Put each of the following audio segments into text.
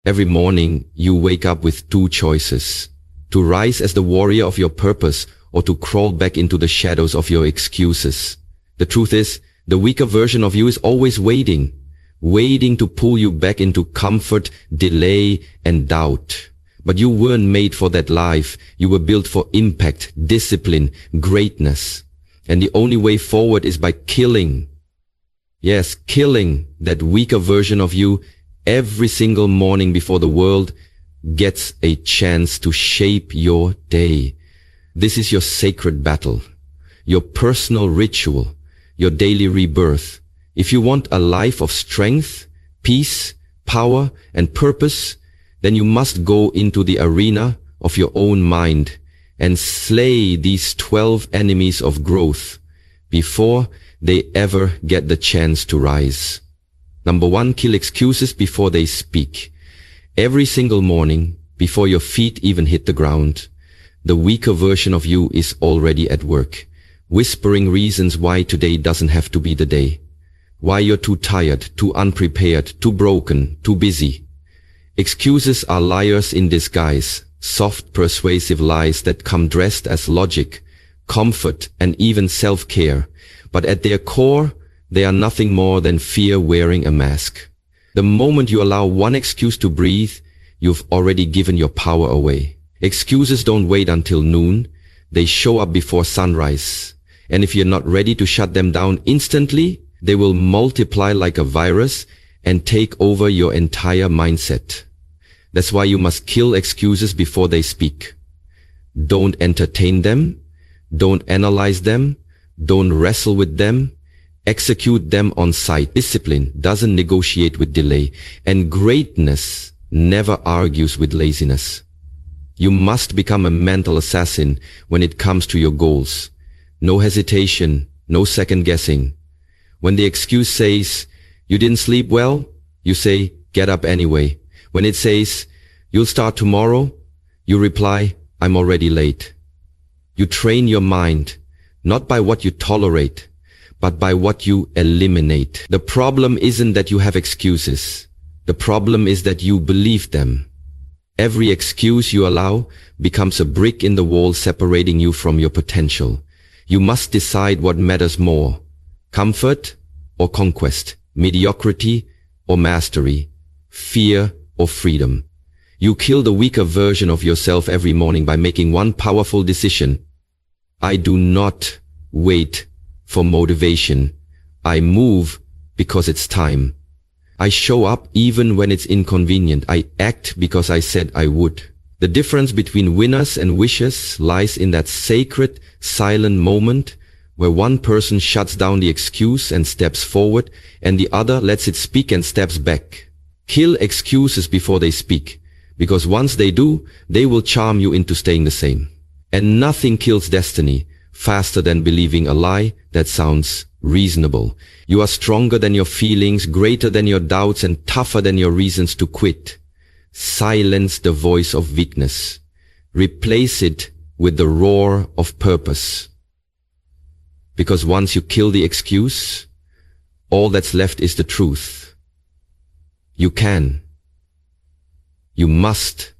Every morning, you wake up with two choices: to rise as the warrior of your purpose or to crawl back into the shadows of your excuses. The truth is, the weaker version of you is always waiting to pull you back into comfort, delay, and doubt. But you weren't made for that life. You were built for impact, discipline, greatness. And the only way forward is by killing that weaker version of you every single morning before the world gets a chance to shape your day. This is your sacred battle, your personal ritual, your daily rebirth. If you want a life of strength, peace, power, and purpose, then you must go into the arena of your own mind and slay these 12 enemies of growth before they ever get the chance to rise. Number 1, kill excuses before they speak. Every single morning, before your feet even hit the ground, the weaker version of you is already at work, whispering reasons why today doesn't have to be the day. Why you're too tired, too unprepared, too broken, too busy. Excuses are liars in disguise, soft, persuasive lies that come dressed as logic, comfort, and even self-care. But at their core, they are nothing more than fear wearing a mask. The moment you allow one excuse to breathe, you've already given your power away. Excuses don't wait until noon. They show up before sunrise. And if you're not ready to shut them down instantly, they will multiply like a virus and take over your entire mindset. That's why you must kill excuses before they speak. Don't entertain them. Don't analyze them. Don't wrestle with them. Execute them on sight. Discipline doesn't negotiate with delay, and greatness never argues with laziness. You must become a mental assassin when it comes to your goals. No hesitation, no second guessing. When the excuse says, you didn't sleep well, you say, get up anyway. When it says, you'll start tomorrow, you reply, I'm already late. You train your mind, not by what you tolerate, but by what you eliminate. The problem isn't that you have excuses. The problem is that you believe them. Every excuse you allow becomes a brick in the wall separating you from your potential. You must decide what matters more: comfort or conquest, mediocrity or mastery, fear or freedom. You kill the weaker version of yourself every morning by making one powerful decision. I do not wait for motivation. I move because it's time. I show up even when it's inconvenient. I act because I said I would. The difference between winners and wishers lies in that sacred, silent moment where one person shuts down the excuse and steps forward, and the other lets it speak and steps back. Kill excuses before they speak, because once they do, they will charm you into staying the same. And nothing kills destiny faster than believing a lie that sounds reasonable. You are stronger than your feelings, greater than your doubts, and tougher than your reasons to quit. Silence the voice of weakness. Replace it with the roar of purpose. Because once you kill the excuse, all that's left is the truth. You can, you must,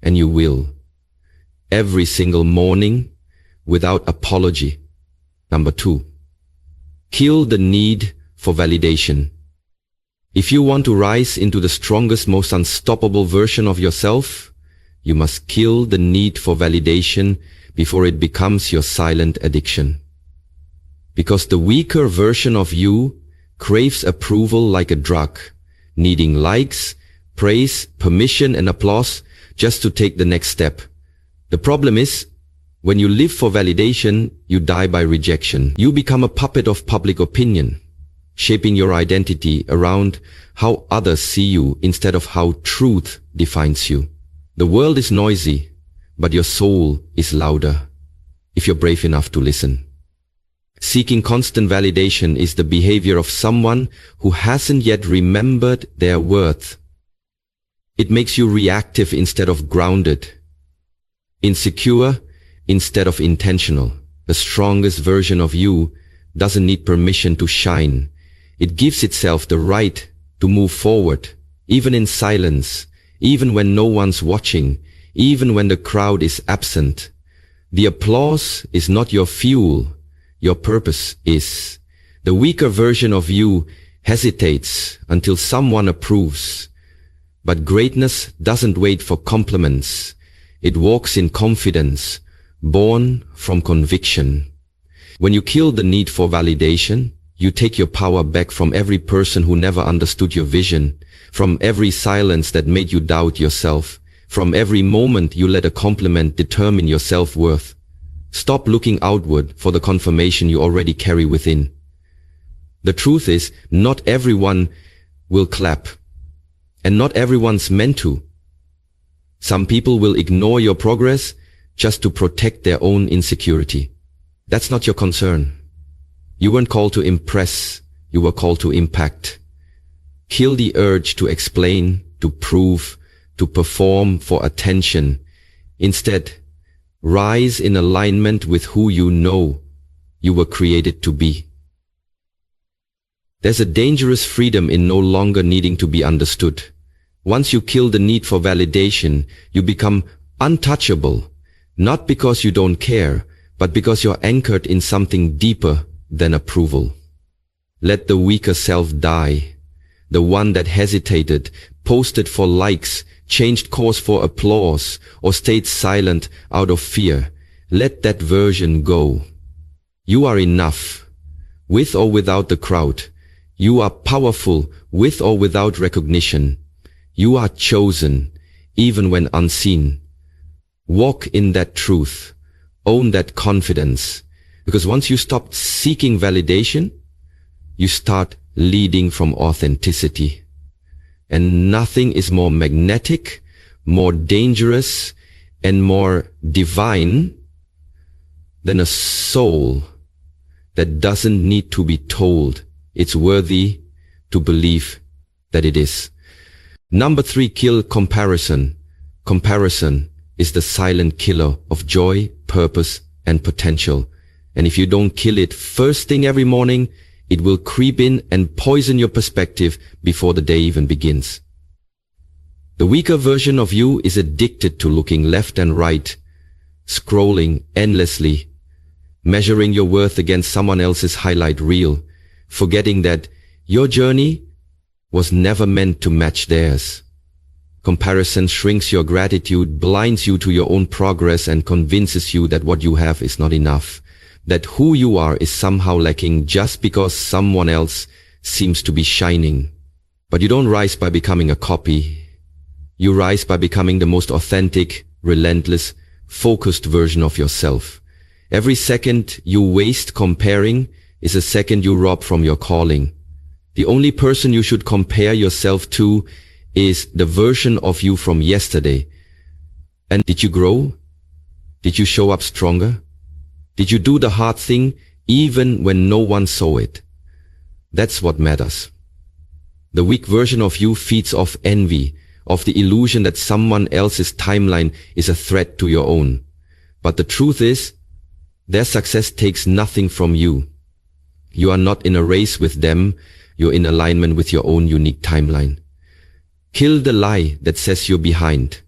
and you will. Every single morning, without apology. Number 2, kill the need for validation. If you want to rise into the strongest, most unstoppable version of yourself, you must kill the need for validation before it becomes your silent addiction. Because the weaker version of you craves approval like a drug, needing likes, praise, permission, and applause just to take the next step. The problem is, when you live for validation, you die by rejection. You become a puppet of public opinion, shaping your identity around how others see you instead of how truth defines you. The world is noisy, but your soul is louder, if you're brave enough to listen. Seeking constant validation is the behavior of someone who hasn't yet remembered their worth. It makes you reactive instead of grounded, insecure instead of intentional. The strongest version of you doesn't need permission to shine. It gives itself the right to move forward, even in silence, even when no one's watching, even when the crowd is absent. The applause is not your fuel, your purpose is. The weaker version of you hesitates until someone approves. But greatness doesn't wait for compliments. It walks in confidence, born from conviction. When you kill the need for validation, you take your power back from every person who never understood your vision, from every silence that made you doubt yourself, from every moment you let a compliment determine your self-worth. Stop looking outward for the confirmation you already carry within. The truth is, not everyone will clap, and not everyone's meant to. Some people will ignore your progress just to protect their own insecurity. That's not your concern. You weren't called to impress, you were called to impact. Kill the urge to explain, to prove, to perform for attention. Instead, rise in alignment with who you know you were created to be. There's a dangerous freedom in no longer needing to be understood. Once you kill the need for validation, you become untouchable, not because you don't care, but because you're anchored in something deeper than approval. Let the weaker self die. The one that hesitated, posted for likes, changed course for applause, or stayed silent out of fear. Let that version go. You are enough, with or without the crowd. You are powerful, with or without recognition. You are chosen, even when unseen. Walk in that truth. Own that confidence. Because once you stop seeking validation, you start leading from authenticity. And nothing is more magnetic, more dangerous, and more divine than a soul that doesn't need to be told it's worthy to believe that it is. Number 3, kill comparison. Comparison is the silent killer of joy, purpose, and potential. And if you don't kill it first thing every morning, it will creep in and poison your perspective before the day even begins. The weaker version of you is addicted to looking left and right, scrolling endlessly, measuring your worth against someone else's highlight reel, forgetting that your journey was never meant to match theirs. Comparison shrinks your gratitude, blinds you to your own progress, and convinces you that what you have is not enough, that who you are is somehow lacking just because someone else seems to be shining. But you don't rise by becoming a copy. You rise by becoming the most authentic, relentless, focused version of yourself. Every second you waste comparing is a second you rob from your calling. The only person you should compare yourself to is the version of you from yesterday. And did you grow? Did you show up stronger? Did you do the hard thing even when no one saw it? That's what matters. The weak version of you feeds off envy, of the illusion that someone else's timeline is a threat to your own. But the truth is, their success takes nothing from you. You are not in a race with them, you're in alignment with your own unique timeline. Kill the lie that says you're behind.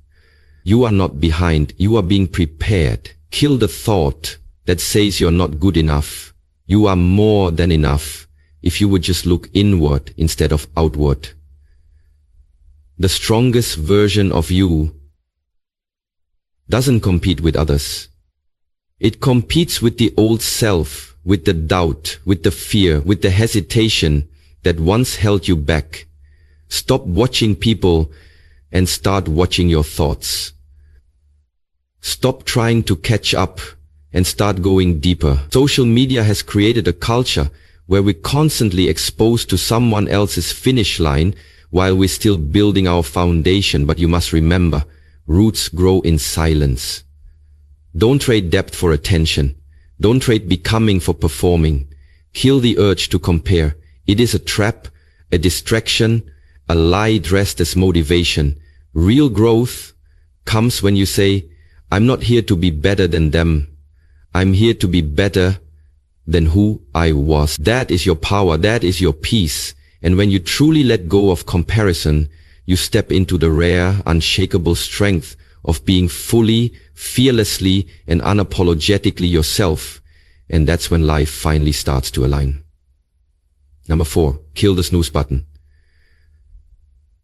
You are not behind, you are being prepared. Kill the thought that says you're not good enough. You are more than enough if you would just look inward instead of outward. The strongest version of you doesn't compete with others. It competes with the old self, with the doubt, with the fear, with the hesitation that once held you back. Stop watching people and start watching your thoughts. Stop trying to catch up and start going deeper. Social media has created a culture where we're constantly exposed to someone else's finish line while we're still building our foundation. But you must remember, roots grow in silence. Don't trade depth for attention. Don't trade becoming for performing. Kill the urge to compare. It is a trap, a distraction, a lie dressed as motivation. Real growth comes when you say, I'm not here to be better than them. I'm here to be better than who I was. That is your power. That is your peace. And when you truly let go of comparison, you step into the rare, unshakable strength of being fully, fearlessly, and unapologetically yourself. And that's when life finally starts to align. Number 4, kill the snooze button.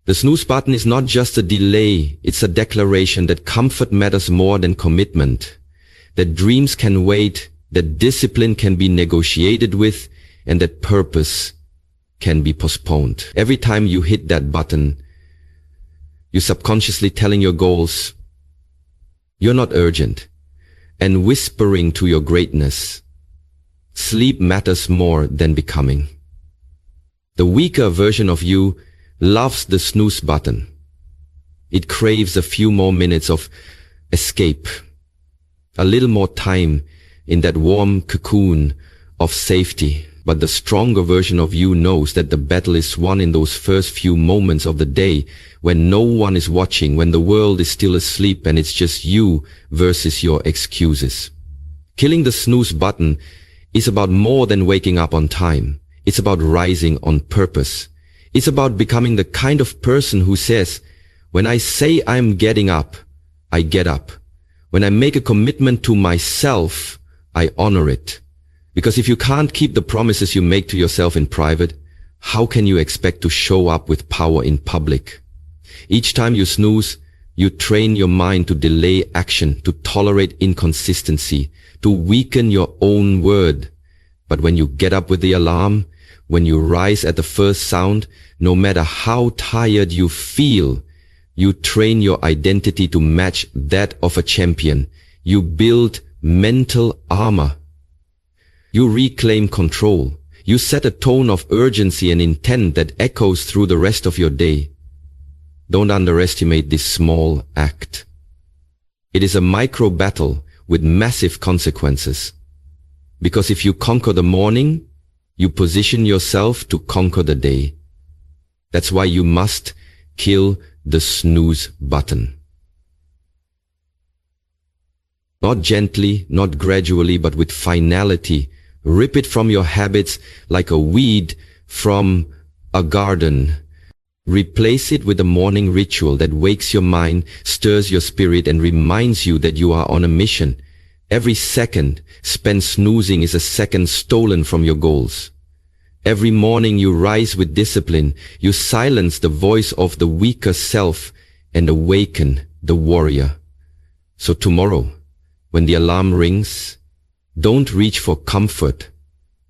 The snooze button is not just a delay, it's a declaration that comfort matters more than commitment, that dreams can wait, that discipline can be negotiated with, and that purpose can be postponed. Every time you hit that button, you're subconsciously telling your goals, you're not urgent, and whispering to your greatness, sleep matters more than becoming. The weaker version of you loves the snooze button. It craves a few more minutes of escape, a little more time in that warm cocoon of safety. But the stronger version of you knows that the battle is won in those first few moments of the day when no one is watching, when the world is still asleep and it's just you versus your excuses. Killing the snooze button is about more than waking up on time. It's about rising on purpose. It's about becoming the kind of person who says, when I say I'm getting up, I get up. When I make a commitment to myself, I honor it. Because if you can't keep the promises you make to yourself in private, how can you expect to show up with power in public? Each time you snooze, you train your mind to delay action, to tolerate inconsistency, to weaken your own word. But when you get up with the alarm, when you rise at the first sound, no matter how tired you feel, you train your identity to match that of a champion. You build mental armor. You reclaim control. You set a tone of urgency and intent that echoes through the rest of your day. Don't underestimate this small act. It is a micro battle with massive consequences. Because if you conquer the morning, you position yourself to conquer the day. That's why you must kill the snooze button. Not gently, not gradually, but with finality. Rip it from your habits like a weed from a garden. Replace it with a morning ritual that wakes your mind, stirs your spirit, and reminds you that you are on a mission. Every second spent snoozing is a second stolen from your goals. Every morning you rise with discipline, you silence the voice of the weaker self and awaken the warrior. So tomorrow, when the alarm rings, don't reach for comfort,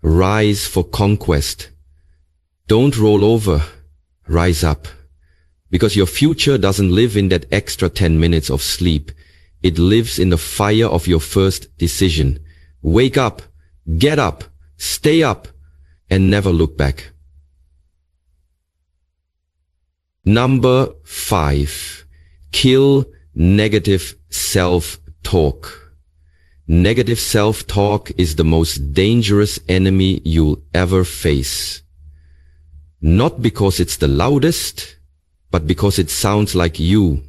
rise for conquest. Don't roll over, rise up. Because your future doesn't live in that extra 10 minutes of sleep. It lives in the fire of your first decision. Wake up, get up, stay up, and never look back. Number 5. Kill negative self-talk. Negative self-talk is the most dangerous enemy you'll ever face. Not because it's the loudest, but because it sounds like you.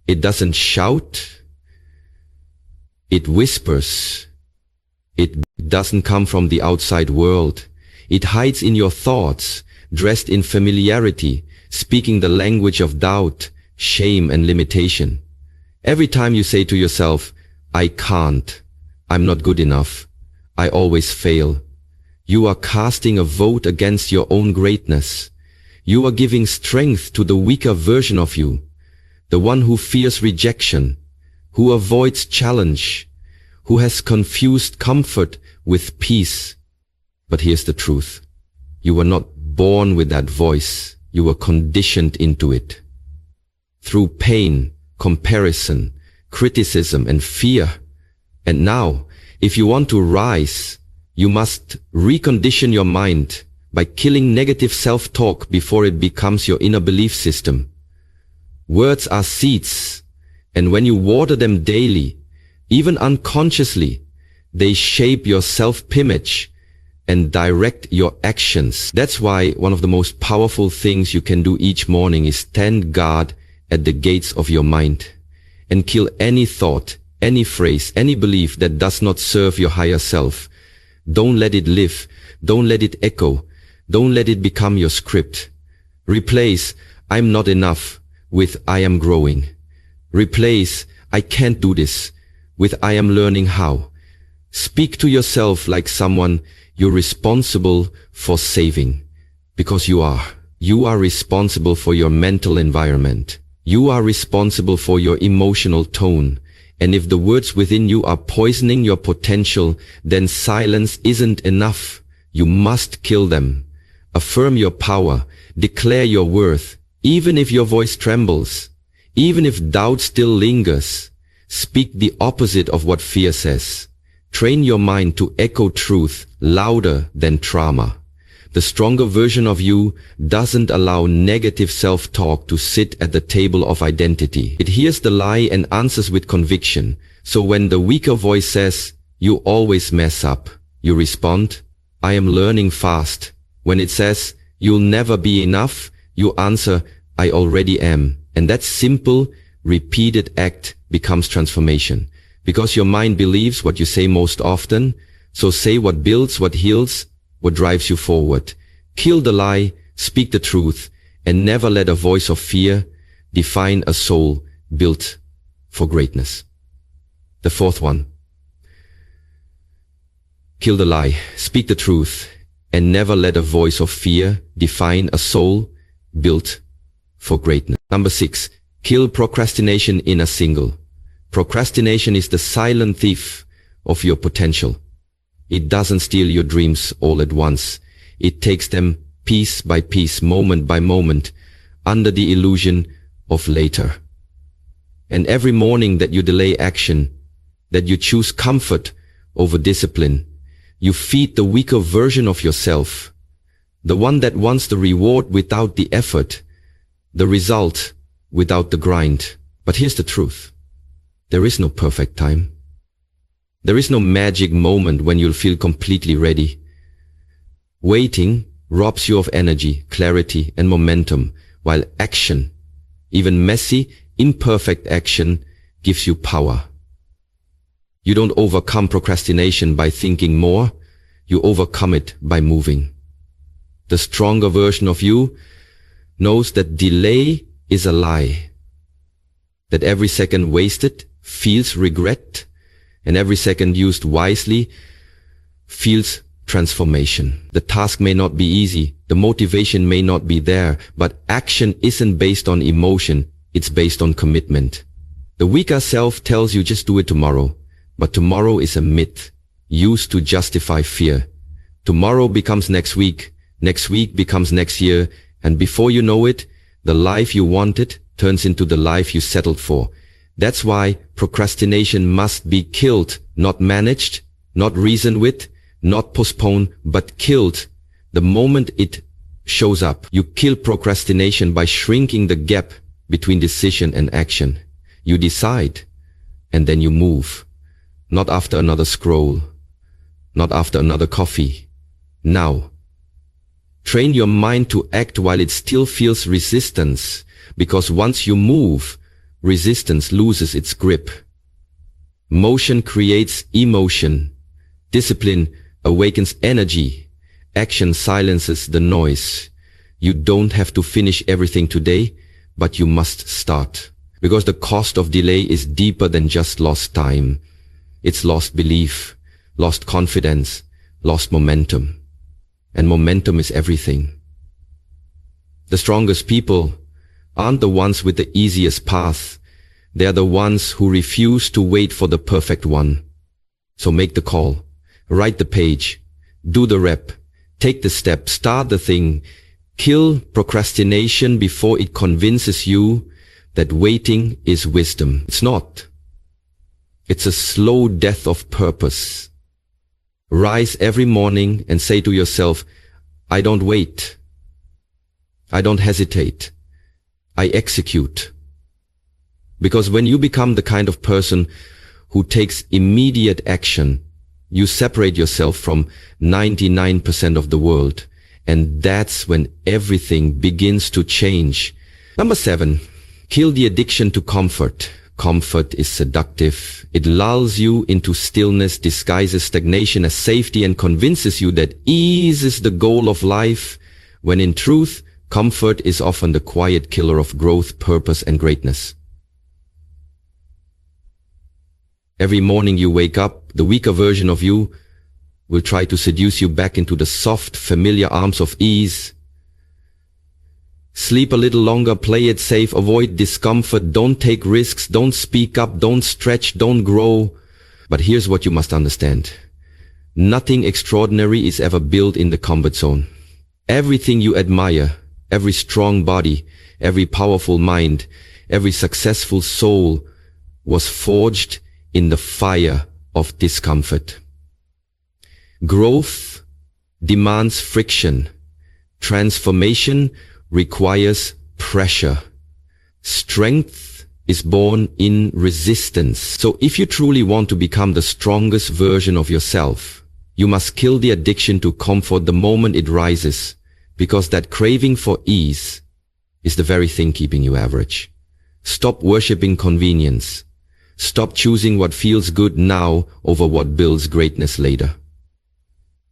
It doesn't shout. It whispers. It doesn't come from the outside world. It hides in your thoughts, dressed in familiarity, speaking the language of doubt, shame, and limitation. Every time you say to yourself, I can't, I'm not good enough, I always fail, you are casting a vote against your own greatness. You are giving strength to the weaker version of you, the one who fears rejection, who avoids challenge, who has confused comfort with peace. But here's the truth. You were not born with that voice. You were conditioned into it. Through pain, comparison, criticism, and fear. And now, if you want to rise, you must recondition your mind by killing negative self-talk before it becomes your inner belief system. Words are seeds, and when you water them daily, even unconsciously, they shape your self-image and direct your actions. That's why one of the most powerful things you can do each morning is stand guard at the gates of your mind and kill any thought, any phrase, any belief that does not serve your higher self. Don't let it live. Don't let it echo. Don't let it become your script. Replace I'm not enough with I am growing. Replace I can't do this with I am learning how. Speak to yourself like someone you're responsible for saving, because you are. You are responsible for your mental environment. You are responsible for your emotional tone. And if the words within you are poisoning your potential, then silence isn't enough. You must kill them. Affirm your power. Declare your worth. Even if your voice trembles, even if doubt still lingers, speak the opposite of what fear says. Train your mind to echo truth louder than trauma. The stronger version of you doesn't allow negative self-talk to sit at the table of identity. It hears the lie and answers with conviction. So when the weaker voice says, you always mess up, you respond, I am learning fast. When it says, you'll never be enough, you answer, I already am. And that simple, repeated act becomes transformation. Because your mind believes what you say most often, so say what builds, what heals, what drives you forward. Kill the lie, speak the truth, and never let a voice of fear define a soul built for greatness. The fourth one. Kill the lie, speak the truth, and never let a voice of fear define a soul built for greatness. Number 6. Kill procrastination in a single. Procrastination is the silent thief of your potential. It doesn't steal your dreams all at once. It takes them piece by piece, moment by moment, under the illusion of later. And every morning that you delay action, that you choose comfort over discipline, you feed the weaker version of yourself, the one that wants the reward without the effort, the result without the grind. But here's the truth. There is no perfect time. There is no magic moment when you'll feel completely ready. Waiting robs you of energy, clarity, and momentum, while action, even messy, imperfect action, gives you power. You don't overcome procrastination by thinking more. You overcome it by moving. The stronger version of you knows that delay is a lie, that every second wasted feels regret, and every second used wisely feels transformation. The task may not be easy, the motivation may not be there, but action isn't based on emotion, it's based on commitment. The weaker self tells you just do it tomorrow, but tomorrow is a myth used to justify fear. Tomorrow becomes next week becomes next year, and before you know it, the life you wanted turns into the life you settled for. That's why procrastination must be killed, not managed, not reasoned with, not postponed, but killed the moment it shows up. You kill procrastination by shrinking the gap between decision and action. You decide, and then you move. Not after another scroll, not after another coffee. Now. Train your mind to act while it still feels resistance, because once you move, resistance loses its grip. Motion creates emotion. Discipline awakens energy. Action silences the noise. You don't have to finish everything today, but you must start. Because the cost of delay is deeper than just lost time. It's lost belief, lost confidence, lost momentum. And momentum is everything. The strongest people aren't the ones with the easiest path. They are the ones who refuse to wait for the perfect one. So make the call, write the page, do the rep, take the step, start the thing. Kill procrastination before it convinces you that waiting is wisdom. It's not. It's a slow death of purpose. Rise every morning and say to yourself, I don't wait. I don't hesitate. I execute. Because when you become the kind of person who takes immediate action, you separate yourself from 99% of the world. And that's when everything begins to change. Number 7, kill the addiction to comfort. Comfort is seductive. It lulls you into stillness, disguises stagnation as safety, and convinces you that ease is the goal of life, when in truth, Comfort is often the quiet killer of growth, purpose, and greatness. Every morning you wake up, the weaker version of you will try to seduce you back into the soft, familiar arms of ease. Sleep a little longer, play it safe, avoid discomfort, don't take risks, don't speak up, don't stretch, don't grow. But here's what you must understand. Nothing extraordinary is ever built in the comfort zone. Everything you admire, every strong body, every powerful mind, every successful soul was forged in the fire of discomfort. Growth demands friction. Transformation requires pressure. Strength is born in resistance. So if you truly want to become the strongest version of yourself, you must kill the addiction to comfort the moment it rises, because that craving for ease is the very thing keeping you average. Stop worshipping convenience. Stop choosing what feels good now over what builds greatness later.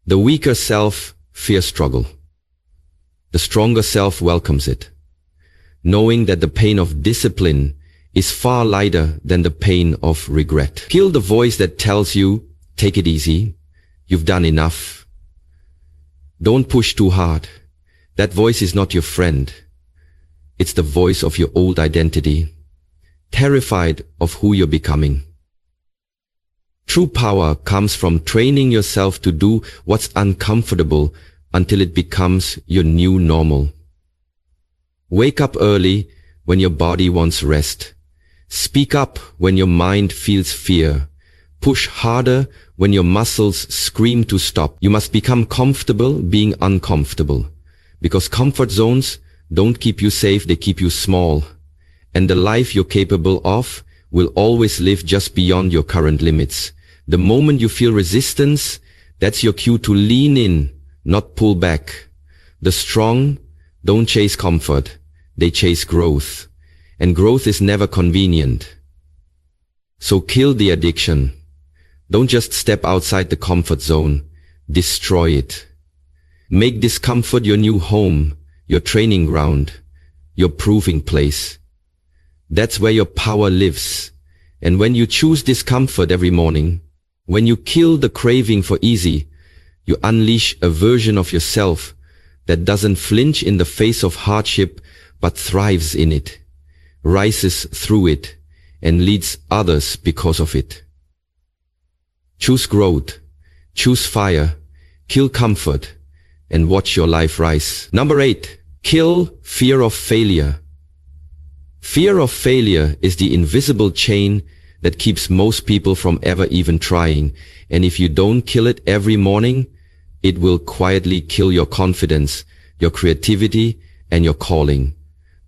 The weaker self fears struggle. The stronger self welcomes it, knowing that the pain of discipline is far lighter than the pain of regret. Kill the voice that tells you, take it easy, you've done enough. Don't push too hard. That voice is not your friend. It's the voice of your old identity, terrified of who you're becoming. True power comes from training yourself to do what's uncomfortable until it becomes your new normal. Wake up early when your body wants rest. Speak up when your mind feels fear. Push harder when your muscles scream to stop. You must become comfortable being uncomfortable, because comfort zones don't keep you safe, they keep you small. And the life you're capable of will always live just beyond your current limits. The moment you feel resistance, that's your cue to lean in, not pull back. The strong don't chase comfort, they chase growth. And growth is never convenient. So kill the addiction. Don't just step outside the comfort zone, destroy it. Make discomfort your new home, your training ground, your proving place. That's where your power lives. And when you choose discomfort every morning, when you kill the craving for easy, you unleash a version of yourself that doesn't flinch in the face of hardship, but thrives in it, rises through it, and leads others because of it. Choose growth, choose fire, kill comfort, and watch your life rise. Number 8, kill fear of failure. Fear of failure is the invisible chain that keeps most people from ever even trying. And if you don't kill it every morning, it will quietly kill your confidence, your creativity, and your calling.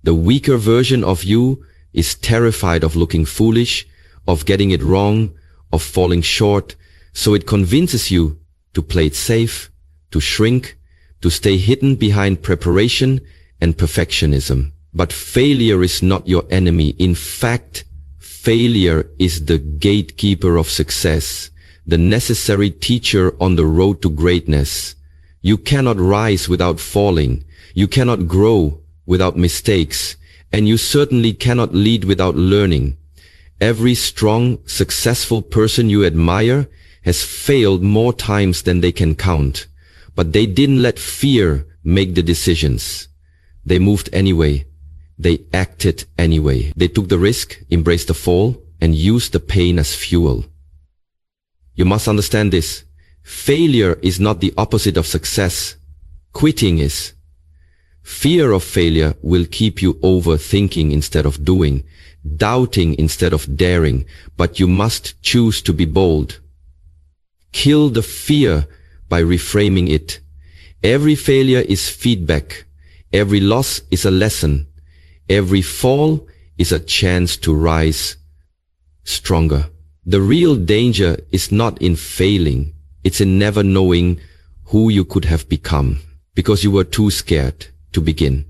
The weaker version of you is terrified of looking foolish, of getting it wrong, of falling short, so it convinces you to play it safe, to shrink, to stay hidden behind preparation and perfectionism. But failure is not your enemy. In fact, failure is the gatekeeper of success, the necessary teacher on the road to greatness. You cannot rise without falling. You cannot grow without mistakes. And you certainly cannot lead without learning. Every strong, successful person you admire has failed more times than they can count. But they didn't let fear make the decisions. They moved anyway. They acted anyway. They took the risk, embraced the fall, and used the pain as fuel. You must understand this. Failure is not the opposite of success. Quitting is. Fear of failure will keep you overthinking instead of doing, doubting instead of daring, but you must choose to be bold. Kill the fear by reframing it. Every failure is feedback. Every loss is a lesson. Every fall is a chance to rise stronger. The real danger is not in failing. It's in never knowing who you could have become because you were too scared to begin.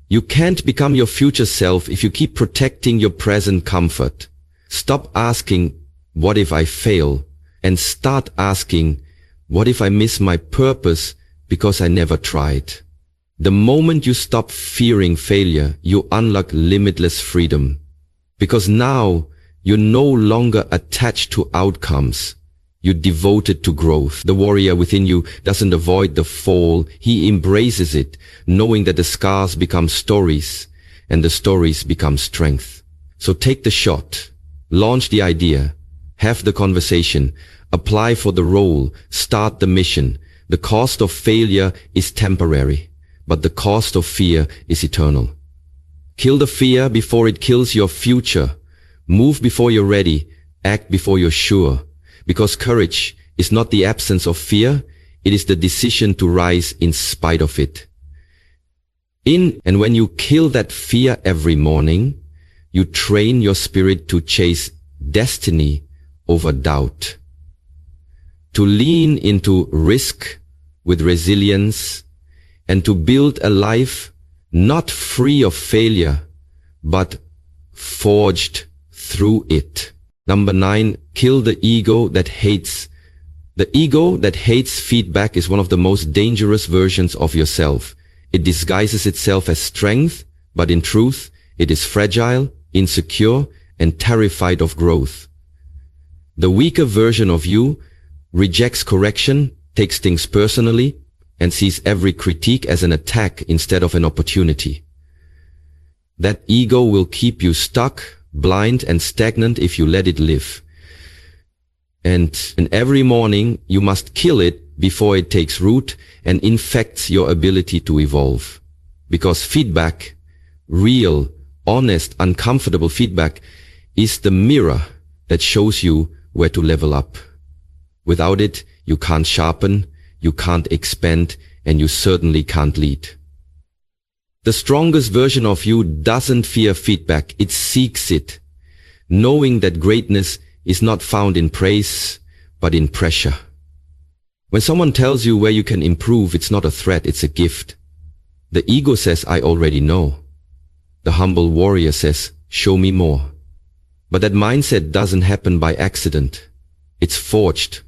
You can't become your future self if you keep protecting your present comfort. Stop asking, what if I fail? And start asking, what if I miss my purpose because I never tried? The moment you stop fearing failure, you unlock limitless freedom. Because now, you're no longer attached to outcomes. You're devoted to growth. The warrior within you doesn't avoid the fall. He embraces it, knowing that the scars become stories, and the stories become strength. So take the shot. Launch the idea. Have the conversation. Apply for the role. Start the mission. The cost of failure is temporary, but the cost of fear is eternal. Kill the fear before it kills your future. Move before you're ready. Act before you're sure. Because courage is not the absence of fear, it is the decision to rise in spite of it. And when you kill that fear every morning, you train your spirit to chase destiny over doubt. To lean into risk with resilience, and to build a life not free of failure, but forged through it. Number 9, kill the ego that hates. The ego that hates feedback is one of the most dangerous versions of yourself. It disguises itself as strength, but in truth, it is fragile, insecure, and terrified of growth. The weaker version of you rejects correction, takes things personally, and sees every critique as an attack instead of an opportunity. That ego will keep you stuck, blind, and stagnant if you let it live. And every morning you must kill it before it takes root and infects your ability to evolve. Because feedback, real, honest, uncomfortable feedback, is the mirror that shows you where to level up. Without it, you can't sharpen, you can't expand, and you certainly can't lead. The strongest version of you doesn't fear feedback, it seeks it, knowing that greatness is not found in praise, but in pressure. When someone tells you where you can improve, it's not a threat, it's a gift. The ego says, I already know. The humble warrior says, show me more. But that mindset doesn't happen by accident. It's forged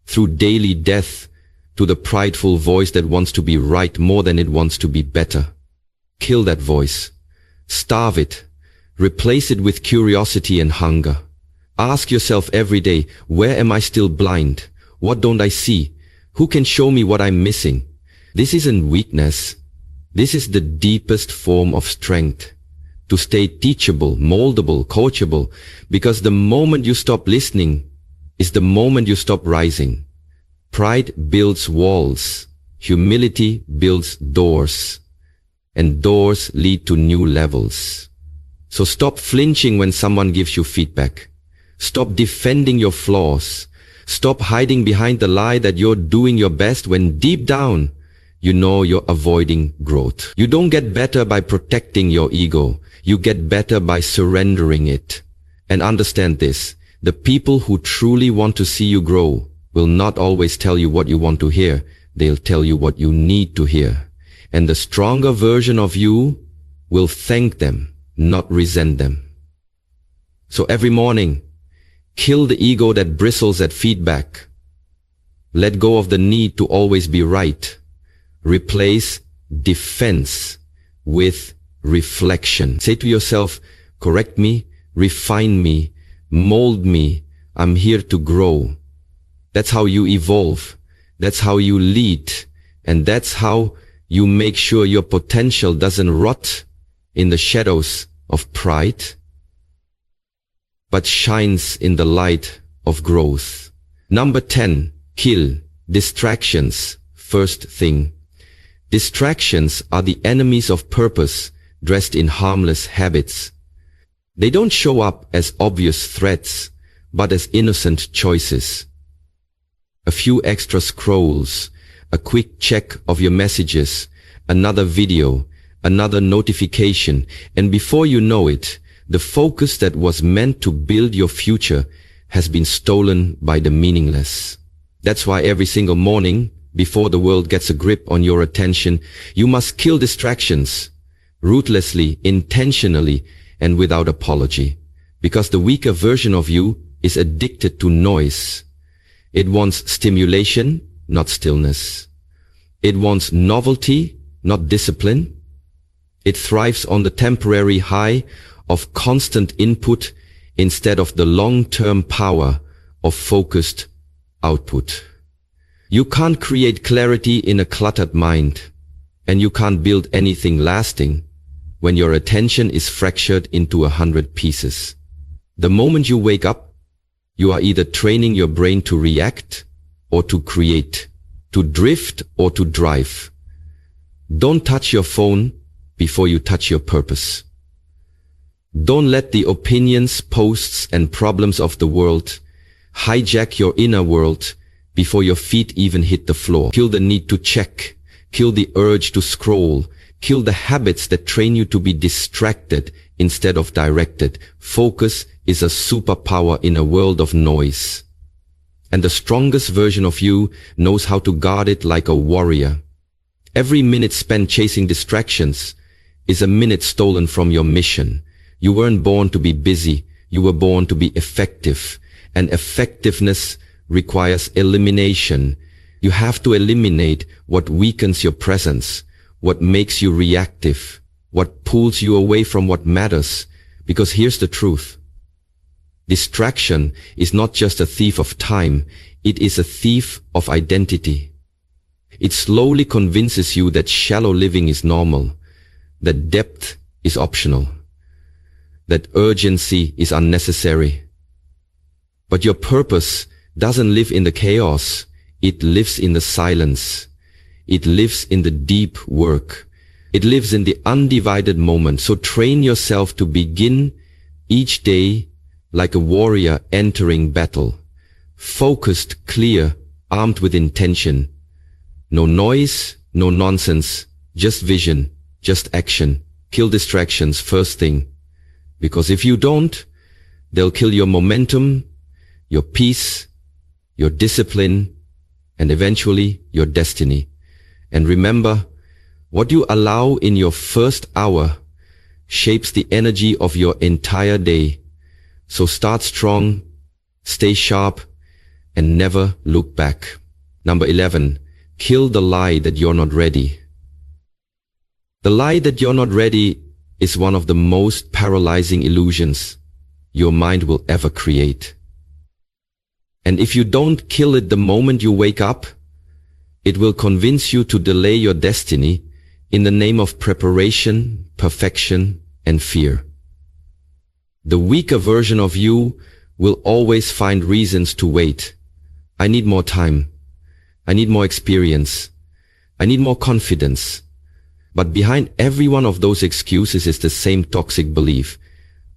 through daily death to the prideful voice that wants to be right more than it wants to be better. Kill that voice. Starve it. Replace it with curiosity and hunger. Ask yourself every day, where am I still blind? What don't I see? Who can show me what I'm missing? This isn't weakness. This is the deepest form of strength. To stay teachable, moldable, coachable, because the moment you stop listening is the moment you stop rising. Pride builds walls. Humility builds doors. And doors lead to new levels. So stop flinching when someone gives you feedback. Stop defending your flaws. Stop hiding behind the lie that you're doing your best when deep down, you know you're avoiding growth. You don't get better by protecting your ego. You get better by surrendering it. And understand this, the people who truly want to see you grow will not always tell you what you want to hear. They'll tell you what you need to hear. And the stronger version of you will thank them, not resent them. So every morning, kill the ego that bristles at feedback. Let go of the need to always be right. Replace defense with reflection. Say to yourself, correct me, refine me, mold me. I'm here to grow. That's how you evolve. That's how you lead. And that's how you make sure your potential doesn't rot in the shadows of pride, but shines in the light of growth. Number 10, kill distractions. First thing, distractions are the enemies of purpose dressed in harmless habits. They don't show up as obvious threats, but as innocent choices. A few extra scrolls, a quick check of your messages, another video, another notification, and before you know it, the focus that was meant to build your future has been stolen by the meaningless. That's why every single morning, before the world gets a grip on your attention, you must kill distractions, ruthlessly, intentionally, and without apology. Because the weaker version of you is addicted to noise. It wants stimulation, not stillness. It wants novelty, not discipline. It thrives on the temporary high of constant input instead of the long-term power of focused output. You can't create clarity in a cluttered mind, and you can't build anything lasting when your attention is fractured into 100 pieces. The moment you wake up, you are either training your brain to react or to create, to drift or to drive. Don't touch your phone before you touch your purpose. Don't let the opinions, posts, and problems of the world hijack your inner world before your feet even hit the floor. Kill the need to check. Kill the urge to scroll. Kill the habits that train you to be distracted instead of directed. Focus is a superpower in a world of noise. And the strongest version of you knows how to guard it like a warrior. Every minute spent chasing distractions is a minute stolen from your mission. You weren't born to be busy. You were born to be effective. And effectiveness requires elimination. You have to eliminate what weakens your presence, what makes you reactive, what pulls you away from what matters. Because here's the truth. Distraction is not just a thief of time, it is a thief of identity. It slowly convinces you that shallow living is normal, that depth is optional, that urgency is unnecessary. But your purpose doesn't live in the chaos, it lives in the silence. It lives in the deep work. It lives in the undivided moment. So train yourself to begin each day like a warrior entering battle. Focused, clear, armed with intention. No noise, no nonsense, just vision, just action. Kill distractions first thing. Because if you don't, they'll kill your momentum, your peace, your discipline, and eventually your destiny. And remember, what you allow in your first hour shapes the energy of your entire day. So start strong, stay sharp, and never look back. Number 11, kill the lie that you're not ready. The lie that you're not ready is one of the most paralyzing illusions your mind will ever create. And if you don't kill it the moment you wake up, it will convince you to delay your destiny in the name of preparation, perfection, and fear. The weaker version of you will always find reasons to wait. I need more time. I need more experience. I need more confidence. But behind every one of those excuses is the same toxic belief.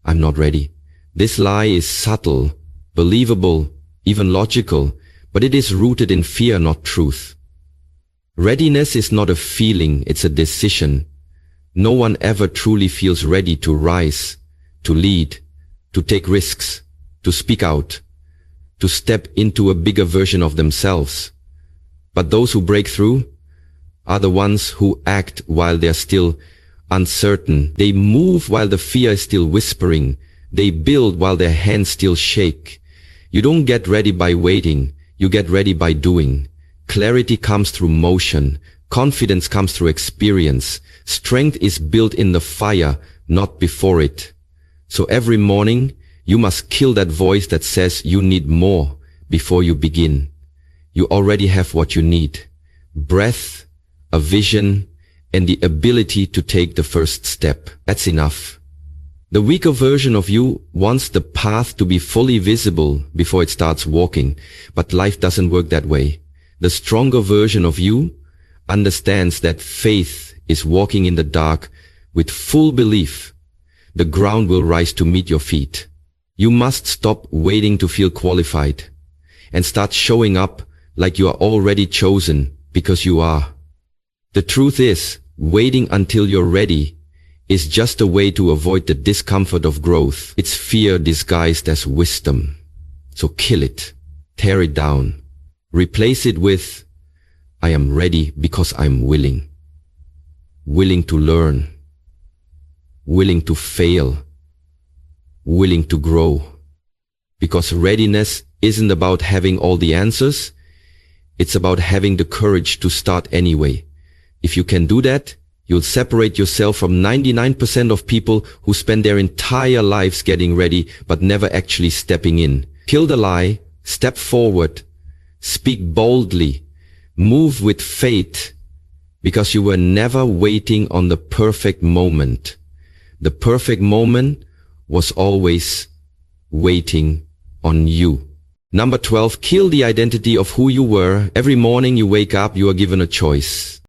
I'm not ready. This lie is subtle, believable, even logical, but it is rooted in fear, not truth. Readiness is not a feeling, it's a decision. No one ever truly feels ready to rise, to lead, to take risks, to speak out, to step into a bigger version of themselves. But those who break through are the ones who act while they're still uncertain. They move while the fear is still whispering. They build while their hands still shake. You don't get ready by waiting, you get ready by doing. Clarity comes through motion. Confidence comes through experience. Strength is built in the fire, not before it. So every morning, you must kill that voice that says you need more before you begin. You already have what you need. Breath, a vision, and the ability to take the first step. That's enough. The weaker version of you wants the path to be fully visible before it starts walking, but life doesn't work that way. The stronger version of you understands that faith is walking in the dark with full belief. The ground will rise to meet your feet. You must stop waiting to feel qualified and start showing up like you are already chosen, because you are. The truth is, waiting until you're ready is just a way to avoid the discomfort of growth. It's fear disguised as wisdom. So kill it, tear it down, replace it with, I am ready because I'm willing. Willing to learn, willing to fail, willing to grow. Because readiness isn't about having all the answers, it's about having the courage to start anyway. If you can do that, you'll separate yourself from 99% of people who spend their entire lives getting ready but never actually stepping in. Kill the lie, step forward, speak boldly, move with faith, because you were never waiting on the perfect moment. The perfect moment was always waiting on you. Number 12, kill the identity of who you were. Every morning you wake up, you are given a choice.